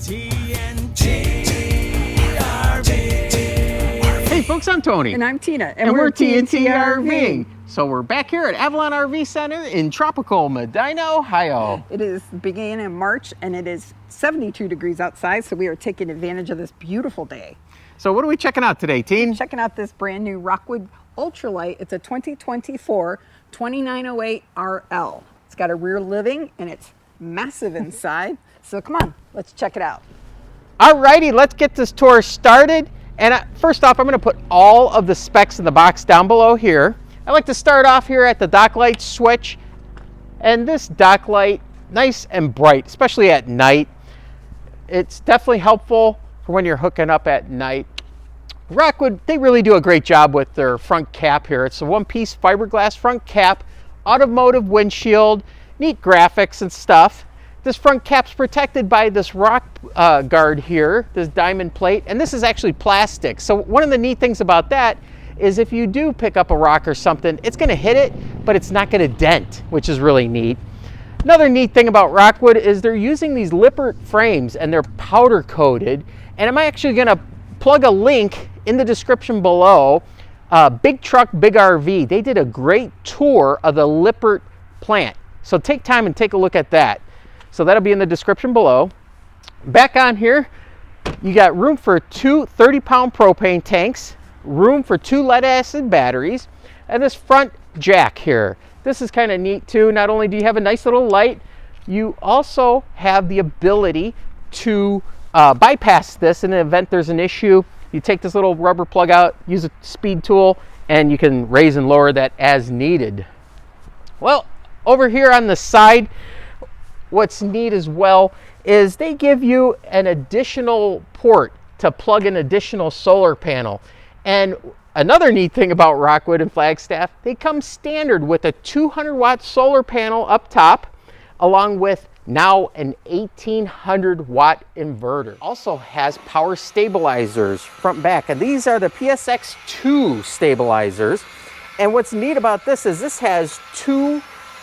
Hey folks, I'm Tony. And I'm Tina. And we're TNT RVing. So we're back here at Avalon RV Center in tropical Medina, Ohio. It is beginning in March and it is 72 degrees outside, so we are taking advantage of this beautiful day. So what are we checking out today, Teen? Checking out this brand new Rockwood Ultralight. It's a 2024 2908RL. It's got a rear living and it's massive inside. So come on, let's check it out. Alrighty, let's get this tour started. And first off, I'm going to put all of the specs in the box down below here. I like to start off here at the dock light switch. And this dock light, nice and bright, especially at night. It's definitely helpful for when you're hooking up at night. Rockwood, they really do a great job with their front cap here. It's a one-piece fiberglass front cap, automotive windshield, neat graphics and stuff. This front cap's protected by this rock guard here, this diamond plate, and this is actually plastic. So one of the neat things about that is if you do pick up a rock or something, it's going to hit it, but it's not going to dent, which is really neat. Another neat thing about Rockwood is they're using these Lippert frames and they're powder coated. And I'm actually going to plug a link in the description below. Big Truck, Big RV, they did a great tour of the Lippert plant. So take time and take a look at that. So that'll be in the description below. Back on here, you got room for two 30-pound propane tanks, room for two lead acid batteries, and this front jack here. This is kind of neat too. Not only do you have a nice little light, you also have the ability to bypass this in the event there's an issue. You take this little rubber plug out, use a speed tool, and you can raise and lower that as needed. Well, over here on the side, what's neat as well is they give you an additional port to plug an additional solar panel. And another neat thing about Rockwood and Flagstaff, they come standard with a 200-watt solar panel up top, along with now an 1800-watt inverter. Also has power stabilizers front and back, and these are the PSX2 stabilizers. And what's neat about this is this has two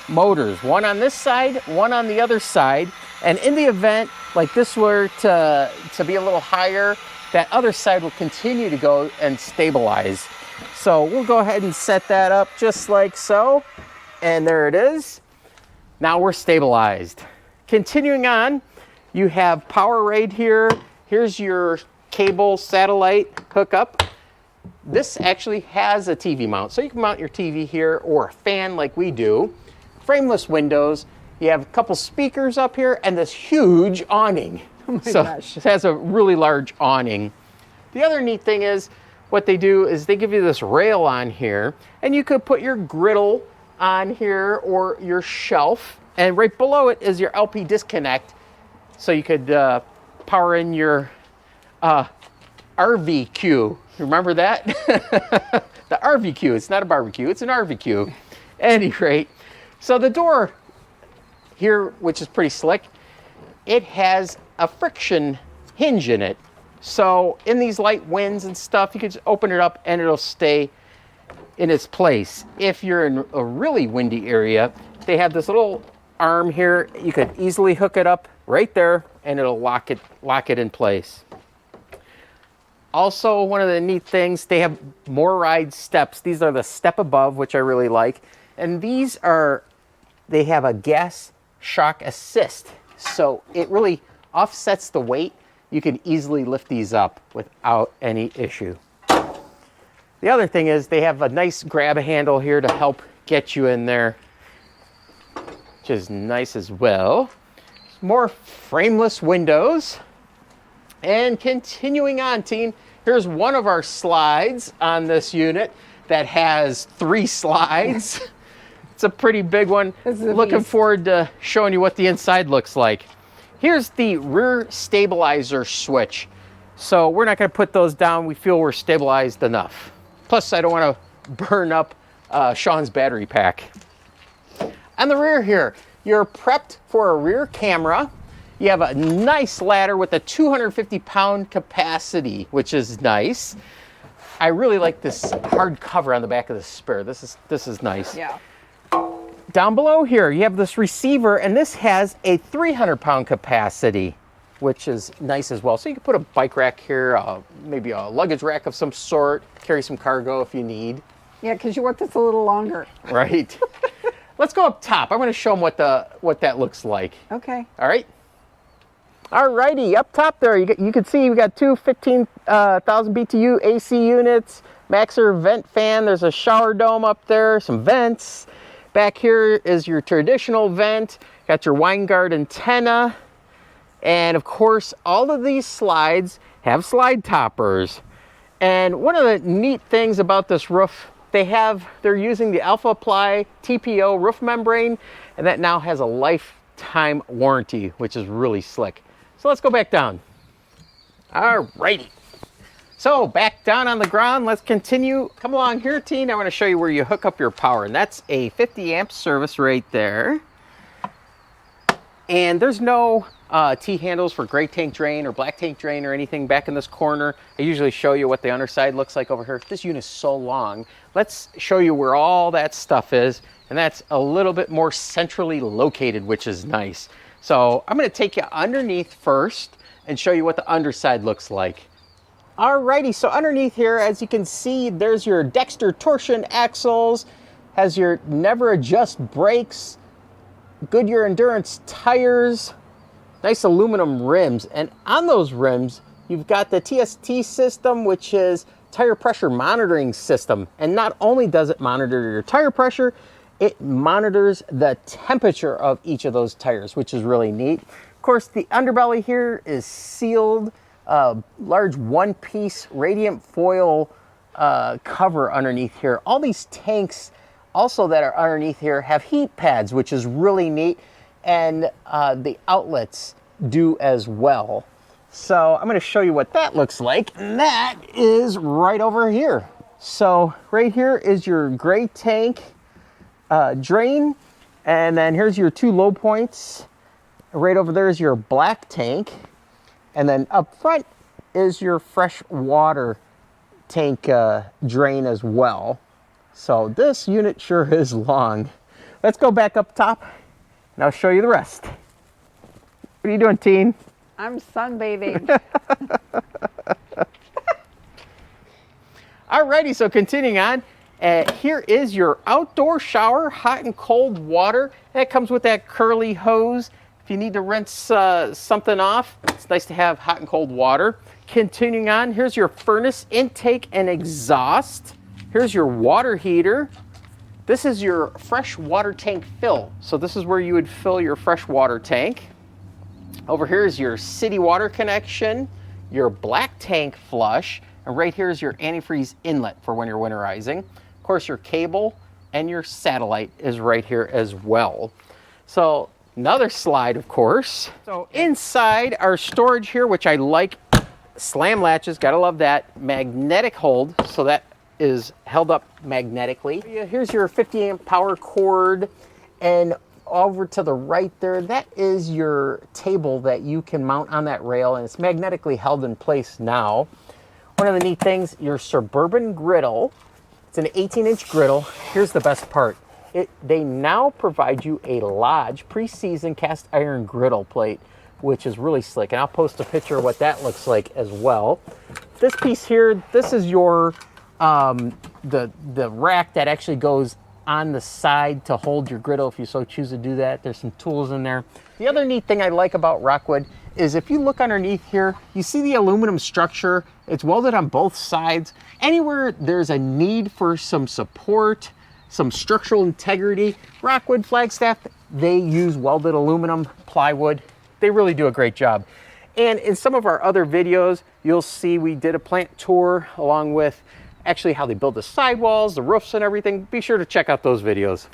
motors, one on this side, one on the other side, and in the event like this were to be a little higher, that other side will continue to go and stabilize. So we'll go ahead and set that up just like so, and there it is. Now we're stabilized. Continuing on, you have power right here. Here's your cable satellite hookup. This actually has a TV mount, so you can mount your TV here or a fan like we do. Frameless windows. You have a couple speakers up here and this huge awning. Oh my gosh. It has a really large awning. The other neat thing is what they do is they give you this rail on here, and you could put your griddle on here or your shelf, and right below it is your LP disconnect, so you could power in your RVQ. Remember that? The RVQ. It's not a barbecue, it's an RVQ. At any rate, so the door here, which is pretty slick, it has a friction hinge in it. So in these light winds and stuff, you can just open it up and it'll stay in its place. If you're in a really windy area, they have this little arm here. You could easily hook it up right there and it'll lock it in place. Also, one of the neat things, they have more ride steps. These are the step above, which I really like. And these are, they have a gas shock assist. So it really offsets the weight. You can easily lift these up without any issue. The other thing is they have a nice grab handle here to help get you in there, which is nice as well. More frameless windows. And continuing on, team, here's one of our slides on this unit that has 3 slides. It's a pretty big one. Looking forward to showing you what the inside looks like. Here's the rear stabilizer switch. So we're not going to put those down. We feel we're stabilized enough. Plus, I don't want to burn up Sean's battery pack. On the rear here, you're prepped for a rear camera. You have a nice ladder with a 250-pound capacity, which is nice. I really like this hard cover on the back of the spare. This is nice. Yeah. Down below here, you have this receiver, and this has a 300-pound capacity, which is nice as well. So you can put a bike rack here, maybe a luggage rack of some sort, carry some cargo if you need. Yeah, because you want this a little longer. Right. Let's go up top. I'm going to show them what that looks like. Okay. All right. All righty, up top there, you can see we got two 15,000 BTU AC units, Maxer vent fan. There's a shower dome up there, some vents. Back here is your traditional vent. Got your wine guard antenna. And of course, all of these slides have slide toppers. And one of the neat things about this roof, they're using the Alpha Apply TPO roof membrane, and that now has a lifetime warranty, which is really slick. So let's go back down. All righty. So back down on the ground, let's continue. Come along here, Teen. I want to show you where you hook up your power, and that's a 50 amp service right there. And there's no T-handles for gray tank drain or black tank drain or anything back in this corner. I usually show you what the underside looks like over here. This unit's so long. Let's show you where all that stuff is, and that's a little bit more centrally located, which is nice. So I'm going to take you underneath first and show you what the underside looks like. Alrighty, so underneath here, as you can see, there's your Dexter torsion axles, has your never adjust brakes, Goodyear Endurance tires, nice aluminum rims, and on those rims, you've got the TST system, which is tire pressure monitoring system. And not only does it monitor your tire pressure, it monitors the temperature of each of those tires, which is really neat. Of course, the underbelly here is sealed, large one-piece radiant foil cover underneath here. All these tanks also that are underneath here have heat pads, which is really neat, and the outlets do as well. So I'm going to show you what that looks like, and that is right over here. So right here is your gray tank drain, and then here's your two low points. Right over there is your black tank, and then up front is your fresh water tank drain as well. So this unit sure is long. Let's go back up top and I'll show you the rest. What are you doing, Teen? I'm sunbathing. Alrighty, so continuing on, here is your outdoor shower, hot and cold water. That comes with that curly hose. If you need to rinse something off, it's nice to have hot and cold water. Continuing on, here's your furnace intake and exhaust. Here's your water heater. This is your fresh water tank fill. So this is where you would fill your fresh water tank. Over here is your city water connection, your black tank flush, and right here is your antifreeze inlet for when you're winterizing. Of course, your cable and your satellite is right here as well. So another slide, of course. So inside our storage here, which I like, slam latches, gotta love that. Magnetic hold, so that is held up magnetically. Here's your 50 amp power cord, and over to the right there, that is your table that you can mount on that rail, and it's magnetically held in place now. One of the neat things, your Suburban griddle. It's an 18-inch griddle. Here's the best part. They now provide you a Lodge pre-seasoned cast iron griddle plate, which is really slick, and I'll post a picture of what that looks like as well. This piece here, this is your the rack that actually goes on the side to hold your griddle if you so choose to do that. There's some tools in there. The other neat thing I like about Rockwood is if you look underneath here, you see the aluminum structure. It's welded on both sides. Anywhere there's a need for some support, some structural integrity, Rockwood, Flagstaff, they use welded aluminum, plywood. They really do a great job. And in some of our other videos, you'll see we did a plant tour along with actually how they build the sidewalls, the roofs and everything. Be sure to check out those videos.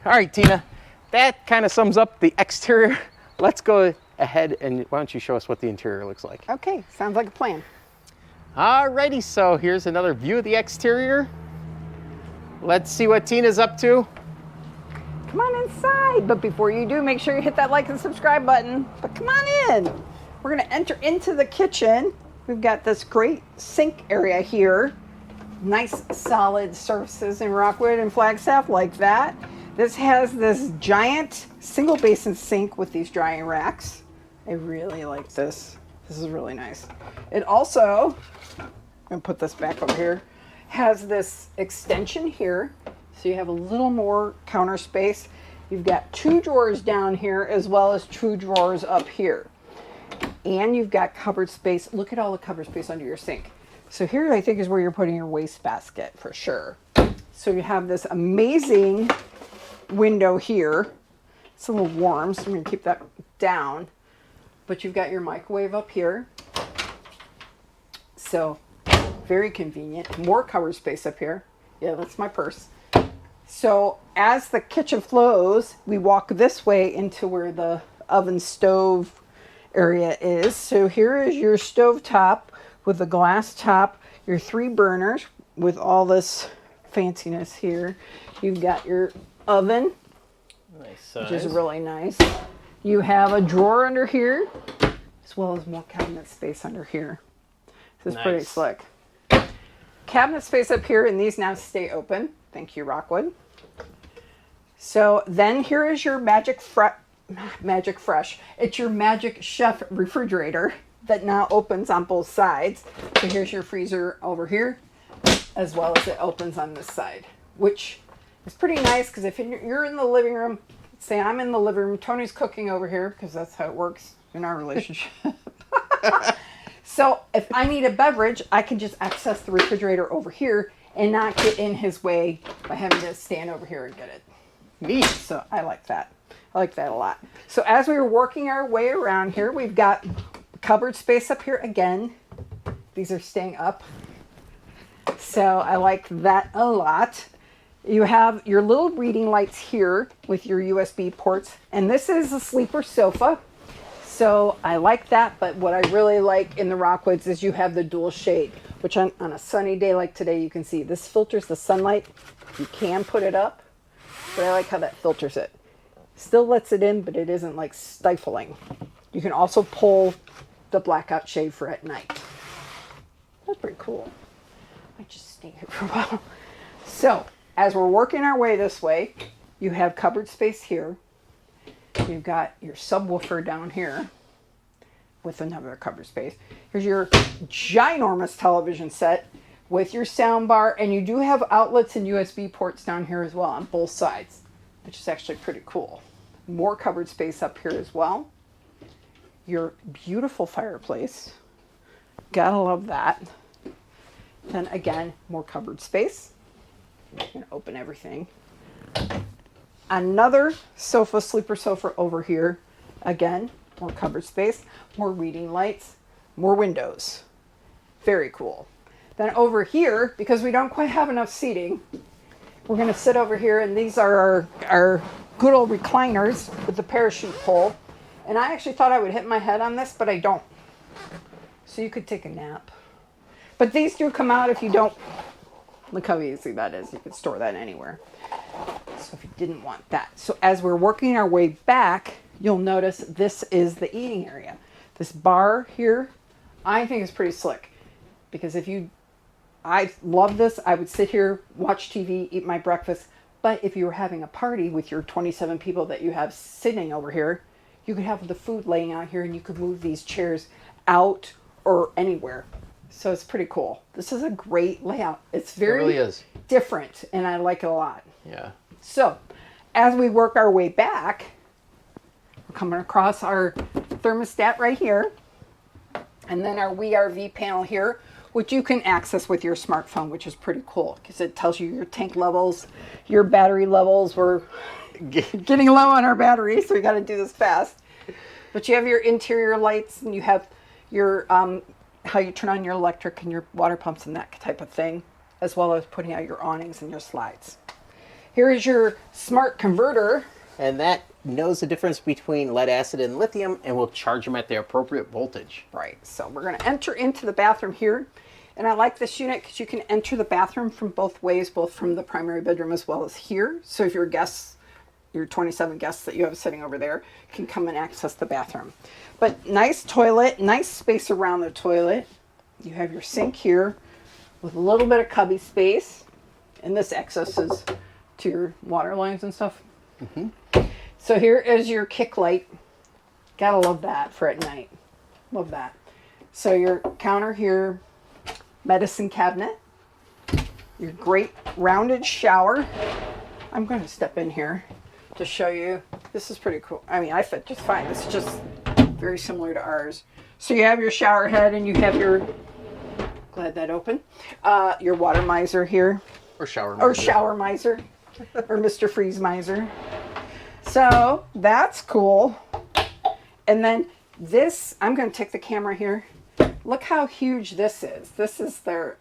All right, Tina, that kind of sums up the exterior. Let's go ahead and why don't you show us what the interior looks like? Okay, sounds like a plan. Alrighty, so here's another view of the exterior. Let's see what Tina's up to. Come on inside, but before you do, make sure you hit that like and subscribe button. But come on in. We're gonna enter into the kitchen. We've got this great sink area here. Nice solid surfaces in Rockwood and Flagstaff like that. This has this giant single basin sink with these drying racks. I really like this. This is really nice. It also, I'm going to put this back over here, has this extension here. So you have a little more counter space. You've got 2 drawers down here as well as 2 drawers up here. And you've got cupboard space. Look at all the cupboard space under your sink. So here I think is where you're putting your wastebasket for sure. So you have this amazing window here. It's a little warm, so I'm going to keep that down. But you've got your microwave up here. So very convenient. More cupboard space up here. Yeah, that's my purse. So as the kitchen flows, we walk this way into where the oven stove area is. So here is your stove top with the glass top, your 3 burners with all this fanciness here. You've got your oven, Nice size. which is really nice. You have a drawer under here, as well as more cabinet space under here. This is pretty Nice. slick. Cabinet space up here, and these now stay open. Thank you, Rockwood. So then here is your Magic Fresh. It's your Magic Chef refrigerator that now opens on both sides. So here's your freezer over here, as well as it opens on this side, which is pretty nice because if you're in the living room, say I'm in the living room, Tony's cooking over here because that's how it works in our relationship. So if I need a beverage, I can just access the refrigerator over here and not get in his way by having to stand over here and get it. Neat. So I like that. I like that a lot. So as we were working our way around here, we've got cupboard space up here again. These are staying up. So I like that a lot. You have your little reading lights here with your USB ports. And this is a sleeper sofa. So I like that. But what I really like in the Rockwoods is you have the dual shade, which on a sunny day like today, you can see this filters the sunlight. You can put it up, but I like how that filters it. Still lets it in, but it isn't like stifling. You can also pull the blackout shade for at night. That's pretty cool. I might just stay here for a while. So as we're working our way this way, you have cupboard space here. You've got your subwoofer down here with another cupboard space. Here's your ginormous television set with your sound bar, and you do have outlets and USB ports down here as well on both sides, which is actually pretty cool. More cupboard space up here as well. Your beautiful fireplace. Gotta love that. Then again, more cupboard space. I'm gonna open everything. Another sofa, sleeper sofa over here. Again, more cupboard space, more reading lights, more windows. Very cool. Then over here, because we don't quite have enough seating, we're going to sit over here, and these are our good old recliners with the parachute pole. And I actually thought I would hit my head on this, but I don't. So you could take a nap. But these do come out if you don't. Look how easy that is. You could store that anywhere. So if you didn't want that. So as we're working our way back, you'll notice this is the eating area. This bar here, I think is pretty slick. Because I love this. I would sit here, watch TV, eat my breakfast. But if you were having a party with your 27 people that you have sitting over here, you could have the food laying out here, and you could move these chairs out or anywhere. So it's pretty cool. This is a great layout. It's very It really is. different, and I like it a lot. Yeah. So as we work our way back, we're coming across our thermostat right here, and then our WeRV panel here, which you can access with your smartphone, which is pretty cool because it tells you your tank levels, your battery levels. We're getting low on our battery, so we got to do this fast. But you have your interior lights, and you have your how you turn on your electric and your water pumps and that type of thing, as well as putting out your awnings and your slides. Here is your smart converter. And that knows the difference between lead acid and lithium and will charge them at the appropriate voltage. Right, so we're going to enter into the bathroom here. And I like this unit because you can enter the bathroom from both ways, both from the primary bedroom as well as here. So if your guests, your 27 guests that you have sitting over there, can come and access the bathroom. But nice toilet, nice space around the toilet. You have your sink here with a little bit of cubby space. And this accesses to your water lines and stuff. Mm-hmm. So here is your kick light. Gotta love that for at night. Love that. So your counter here, medicine cabinet, your great rounded shower. I'm going to step in here to show you. This is pretty cool. I mean, I fit just fine. This is just very similar to ours. So you have your shower head and you have your, glad that opened, your water miser here. Or shower miser. Or shower miser. Or Mr. Freeze miser. So that's cool. And then this, I'm going to take the camera here. Look how huge this is. This is their,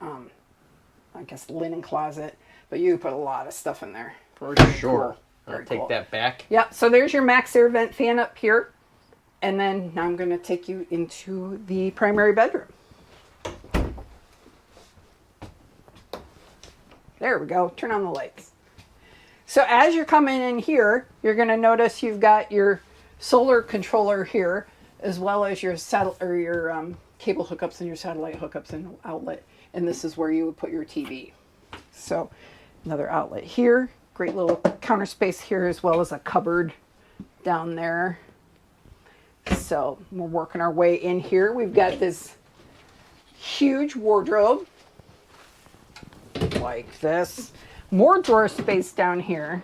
I guess, linen closet. But you put a lot of stuff in there. For sure. Cool. I'll take that back. Yeah, so there's your max air vent fan up here. And then now I'm going to take you into the primary bedroom. There we go. Turn on the lights. So as you're coming in here, you're going to notice you've got your solar controller here, as well as your cable hookups and your satellite hookups and outlet. And this is where you would put your TV. So another outlet here. Great little counter space here, as well as a cupboard down there. So we're working our way in here. We've got this huge wardrobe like this. More drawer space down here.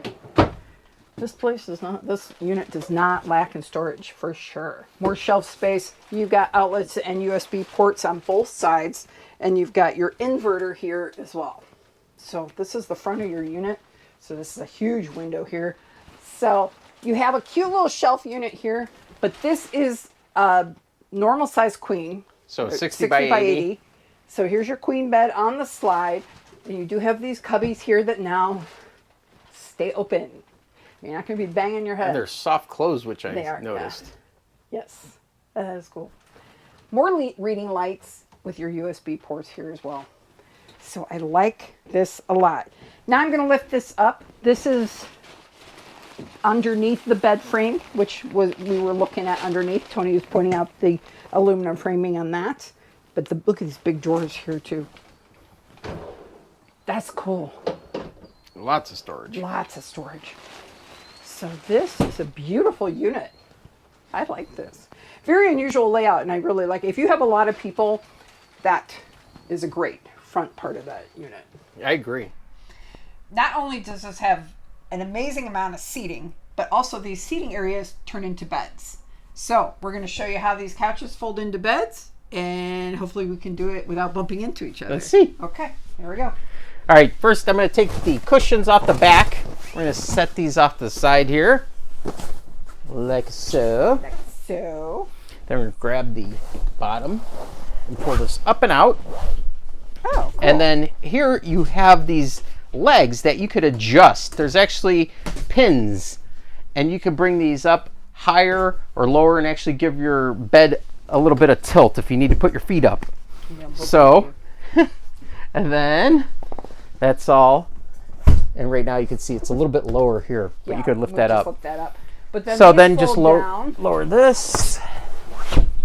This unit does not lack in storage for sure. More shelf space. You've got outlets and USB ports on both sides, and you've got your inverter here as well. So this is the front of your unit. So this is a huge window here. So you have a cute little shelf unit here, but this is a normal size queen. So 60 by 80. So here's your queen bed on the slide. And you do have these cubbies here that now stay open. You're not going to be banging your head. And they're soft close, which I noticed. Yeah. Yes, that is cool. More reading lights with your USB ports here as well. So I like this a lot. Now I'm going to lift this up. This is underneath the bed frame, which we were looking at underneath. Tony was pointing out the aluminum framing on that. But look at these big drawers here too. That's cool. Lots of storage. Lots of storage. So this is a beautiful unit. I like this. Very unusual layout, and I really like it. If you have a lot of people, that is a great front part of that unit. I agree. Not only does this have an amazing amount of seating, but also these seating areas turn into beds. So we're going to show you how these couches fold into beds, and hopefully we can do it without bumping into each other. Let's see. Okay, here we go. All right, first I'm going to take the cushions off the back. We're going to set these off to the side here, like so. Like so. Then we're going to grab the bottom and pull this up and out. Oh, cool. And then here you have these legs that you could adjust. There's actually pins, and you can bring these up higher or lower and actually give your bed a little bit of tilt if you need to put your feet up. Yeah, so, and then that's all. And right now you can see it's a little bit lower here, but you could lift that up. Lift that up. But then so then just lower this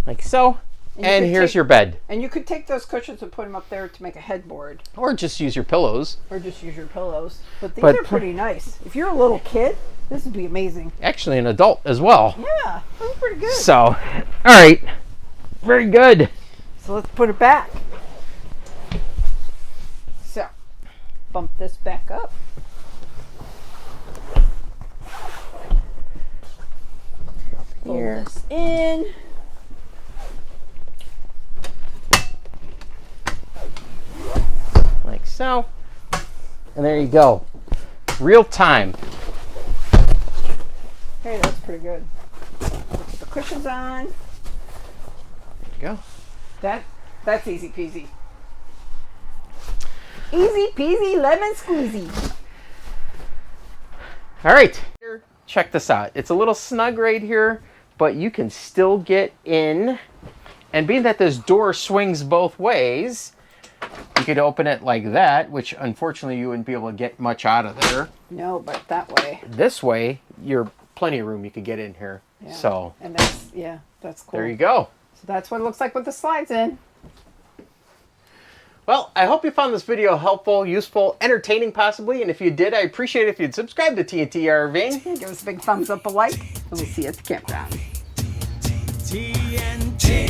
like so. And here's your bed. And you could take those cushions and put them up there to make a headboard. Or just use your pillows. Or just use your pillows. But these are pretty nice. If you're a little kid, this would be amazing. Actually, an adult as well. Yeah, that's pretty good. So, all right. Very good. So let's put it back. So, bump this back up. Here. Pull this in. Like so. And there you go. Real time. Hey, that's pretty good. Put the cushions on. There you go. That's easy peasy. Easy peasy lemon squeezy. All right. Check this out. It's a little snug right here, but you can still get in. And being that this door swings both ways, you could open it like that, which unfortunately you wouldn't be able to get much out of there. No, but that way. This way, you're plenty of room you could get in here. Yeah. So. And that's cool. There you go. So that's what it looks like with the slides in. Well, I hope you found this video helpful, useful, entertaining possibly, and if you did, I appreciate it if you'd subscribe to TNT RVing. Give us a big thumbs up, a like, and we'll see you at the campground. TNT.